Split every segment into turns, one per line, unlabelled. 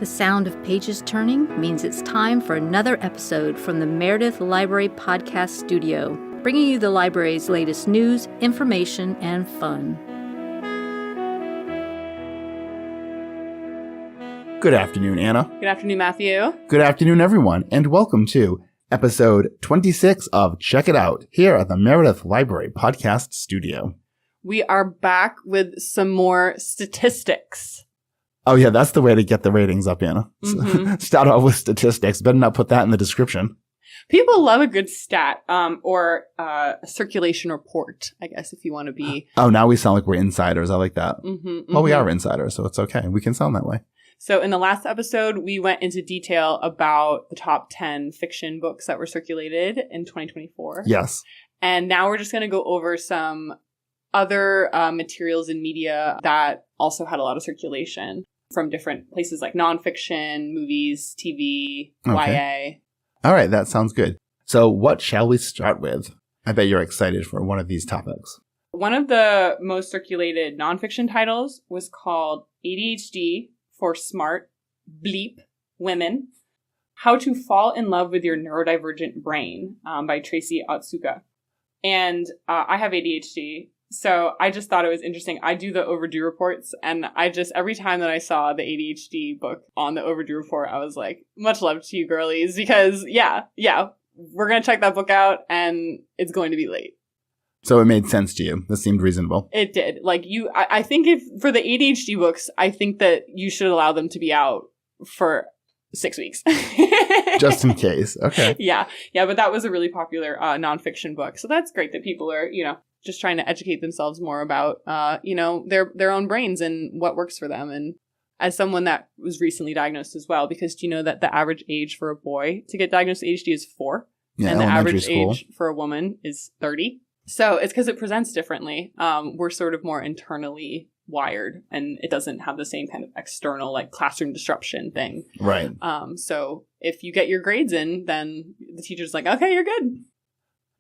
The sound of pages turning means it's time for another episode from the Meredith Library Podcast Studio, bringing you the library's latest news, information, and fun.
Good afternoon, Anna.
Good afternoon, Matthew.
Good afternoon, everyone, and welcome to episode 26 of Check It Out here at the Meredith Library Podcast Studio.
We are back with some more statistics.
Oh, yeah, that's the way to get the ratings up, Anna.
Mm-hmm.
Start off with statistics. Better not put that in the description.
People love a good stat or a circulation report, I guess, if you want to be.
Oh, now we sound like we're insiders. I like that.
Mm-hmm.
Well, we are insiders, so it's okay. We can sound that way.
So in the last episode, we went into detail about the top 10 fiction books that were circulated in 2024.
Yes.
And now we're just going to go over some other materials in media that also had a lot of circulation from different places like nonfiction, movies, TV,
Okay.
YA.
All right, that sounds good. So what shall we start with? I bet you're excited for one of these topics.
One of the most circulated nonfiction titles was called ADHD for Smart Bleep Women: How to Fall in Love with Your Neurodivergent Brain by Tracy Otsuka. And I have ADHD, so I just thought it was interesting. I do the overdue reports, and every time that I saw the ADHD book on the overdue report, I was like, much love to you girlies, because yeah, we're going to check that book out, and it's going to be late.
So it made sense to you. This seemed reasonable.
It did. Like I think if for the ADHD books, I think that you should allow them to be out for 6 weeks.
Just in case. Okay.
Yeah, but that was a really popular nonfiction book. So that's great that people are, just trying to educate themselves more about, their own brains and what works for them. And as someone that was recently diagnosed as well, because do you know that the average age for a boy to get diagnosed with ADHD is 4?
Yeah,
and the average
school.
age for a woman is 30. So it's because it presents differently. We're sort of more internally wired, and it doesn't have the same kind of external, like, classroom disruption thing.
Right.
So if you get your grades in, then the teacher's like, okay, you're good.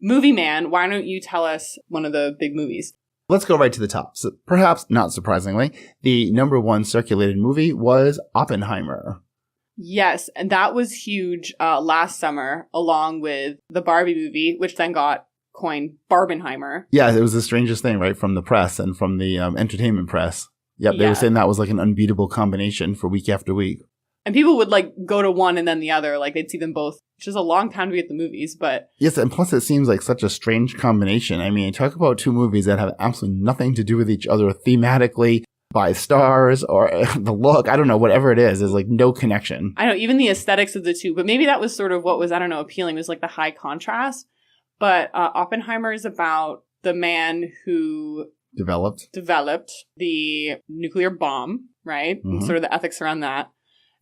Movie Man, why don't you tell us one of the big movies?
Let's go right to the top. So perhaps not surprisingly, the number one circulated movie was Oppenheimer.
Yes, and that was huge last summer, along with the Barbie movie, which then got coined Barbenheimer.
Yeah, it was the strangest thing, right, from the press and from the entertainment press. Yep, they were saying that was like an unbeatable combination for week after week.
And people would, like, go to one and then the other. Like, they'd see them both, which is a long time to be at the movies, but...
Yes, and plus it seems like such a strange combination. I mean, talk about two movies that have absolutely nothing to do with each other thematically, by stars, or the look. I don't know, whatever it is. There's, like, no connection.
I know, even the aesthetics of the two. But maybe that was sort of what was, appealing, was, like, the high contrast. But Oppenheimer is about the man who... Developed the nuclear bomb, right?
Mm-hmm.
And sort of the ethics around that.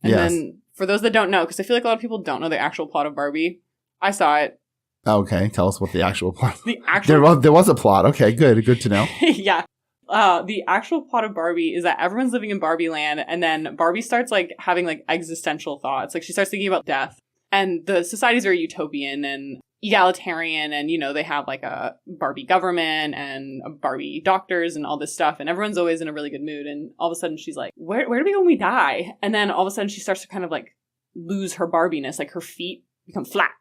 And then, for those that don't know, because I feel like a lot of people don't know the actual plot of Barbie. I saw it.
Okay, tell us what the actual plot.
There
was a plot. Okay, good to know.
Yeah. The actual plot of Barbie is that everyone's living in Barbie land, and then Barbie starts, like, having, like, existential thoughts. Like, she starts thinking about death. And the society's very utopian and egalitarian, and, they have, like, a Barbie government and a Barbie doctors and all this stuff, and everyone's always in a really good mood. And all of a sudden she's like, where do we go when we die? And then all of a sudden she starts to kind of, like, lose her Barbiness, like her feet become flat.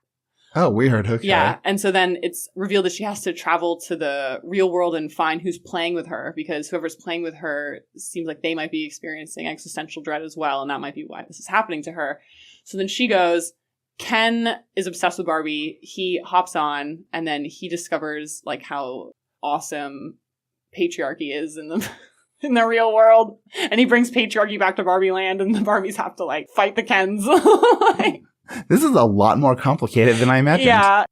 Oh, weird. Okay.
Yeah, and so then it's revealed that she has to travel to the real world and find who's playing with her, because whoever's playing with her seems like they might be experiencing existential dread as well, and that might be why this is happening to her. So then she goes... Ken is obsessed with Barbie. He hops on, and then he discovers, like, how awesome patriarchy is in the real world. And he brings patriarchy back to Barbie land, and the Barbies have to, like, fight the Kens.
This is a lot more complicated than I imagined.
Yeah.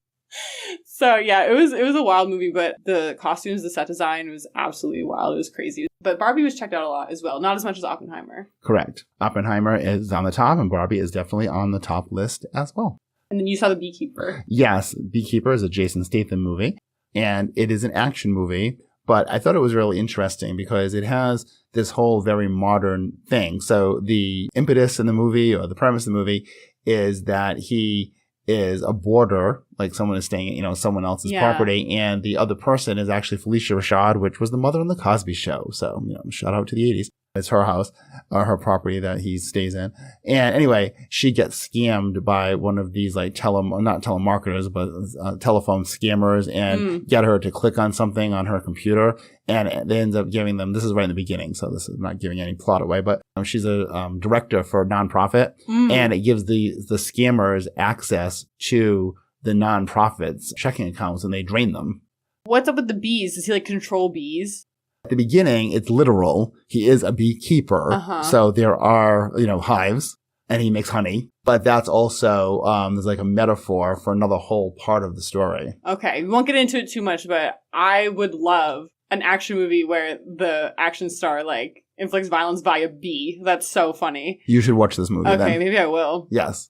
So, yeah, it was a wild movie, but the costumes, the set design was absolutely wild. It was crazy. But Barbie was checked out a lot as well. Not as much as Oppenheimer.
Correct. Oppenheimer is on the top, and Barbie is definitely on the top list as well.
And then you saw The Beekeeper.
Yes. Beekeeper is a Jason Statham movie, and it is an action movie. But I thought it was really interesting because it has this whole very modern thing. So the impetus in the movie, or the premise of the movie, is that he is a boarder, like someone is staying at, someone else's property, and the other person is actually Felicia Rashad, which was the mother on The Cosby Show. So, shout out to the 80s. It's her house, or her property that he stays in. And anyway, she gets scammed by one of these like not telemarketers, but telephone scammers, and get her to click on something on her computer. And they end up giving them, this is right in the beginning, so this is not giving any plot away, but she's a director for a nonprofit, and it gives the scammers access to the nonprofit's checking accounts, and they drain them.
What's up with the bees? Does he like control bees?
At the beginning, it's literal. He is a beekeeper. So there are, hives, and he makes honey. But that's also, there's like a metaphor for another whole part of the story.
Okay. We won't get into it too much, but I would love an action movie where the action star like inflicts violence by a bee. That's so funny.
You should watch this movie then.
Okay, maybe I will.
Yes.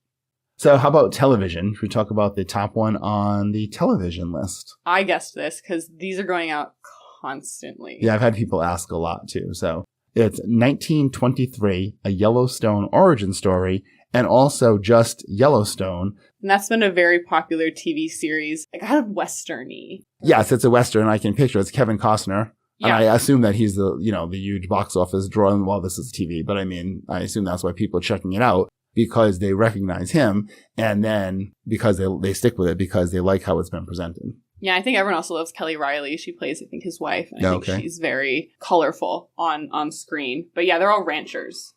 So how about television? Should we talk about the top one on the television list?
I guessed this because these are going out constantly.
Yeah, I've had people ask a lot too. So it's 1923, a Yellowstone origin story, and also just Yellowstone. And
that's been a very popular TV series, like kind of Western-y.
Yes, it's a Western. I can picture it's Kevin Costner. Yeah. And I assume that he's the huge box office draw. Well, this is TV, but I mean, I assume that's why people are checking it out, because they recognize him, and then because they stick with it because they like how it's been presented.
Yeah, I think everyone also loves Kelly Riley. She plays, I think, his wife. And I think she's very colorful on screen. But yeah, they're all ranchers.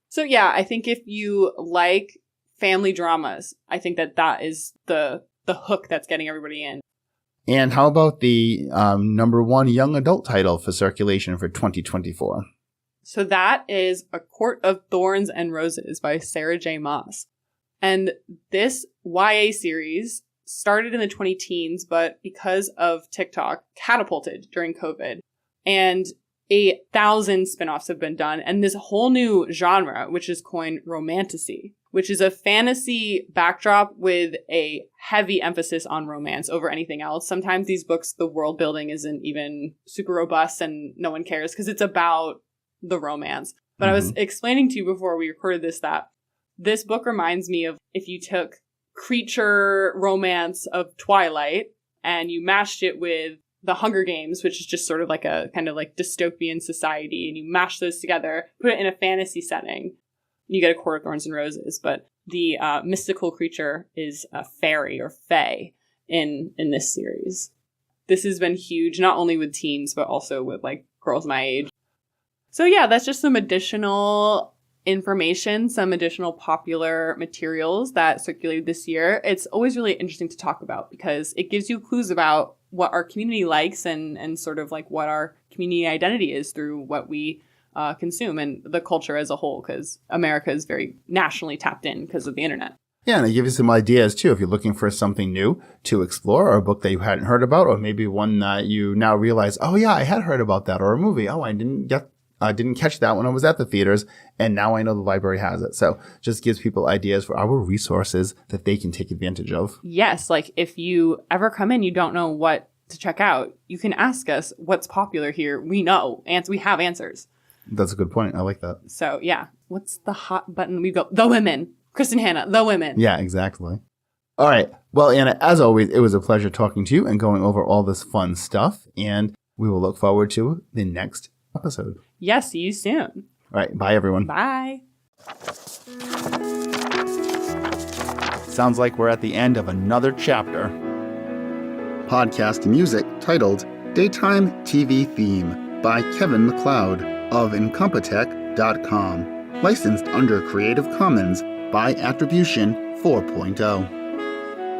So yeah, I think if you like family dramas, I think that is the hook that's getting everybody in.
And how about the number one young adult title for circulation for 2024?
So that is A Court of Thorns and Roses by Sarah J. Maas. And this YA series started in the 20-teens, but because of TikTok, catapulted during COVID. And 1,000 spinoffs have been done. And this whole new genre, which is coined romantasy, which is a fantasy backdrop with a heavy emphasis on romance over anything else. Sometimes these books, the world building isn't even super robust and no one cares because it's about the romance. But I was explaining to you before we recorded this that this book reminds me of if you took creature romance of Twilight and you mashed it with the Hunger Games, which is just sort of like a kind of like dystopian society, and you mash those together, put it in a fantasy setting, you get A Court of Thorns and Roses. But the mystical creature is a fairy or fae in this series. This has been huge, not only with teens, but also with like girls my age. So yeah, that's just some additional information, some additional popular materials that circulated this year. It's always really interesting to talk about because it gives you clues about what our community likes and sort of like what our community identity is through what we consume and the culture as a whole, because America is very nationally tapped in because of the internet.
Yeah, and it gives you some ideas too if you're looking for something new to explore, or a book that you hadn't heard about, or maybe one that you now realize, oh yeah, I had heard about that, or a movie. Oh, I didn't catch that when I was at the theaters, and now I know the library has it. So just gives people ideas for our resources that they can take advantage of.
Yes, like if you ever come in, you don't know what to check out, you can ask us what's popular here. We know, and we have answers.
That's a good point. I like that.
So yeah, what's the hot button? We go, the women. Kristen Hanna, the women.
Yeah, exactly. All right. Well, Anna, as always, it was a pleasure talking to you and going over all this fun stuff. And we will look forward to the next episode.
Yes, see you soon.
All right. Bye, everyone.
Bye.
Sounds like we're at the end of another chapter. Podcast music titled Daytime TV Theme by Kevin MacLeod of Incompetech.com. Licensed under Creative Commons by Attribution 4.0.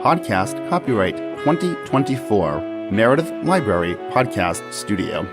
Podcast copyright 2024. Meredith Library Podcast Studio.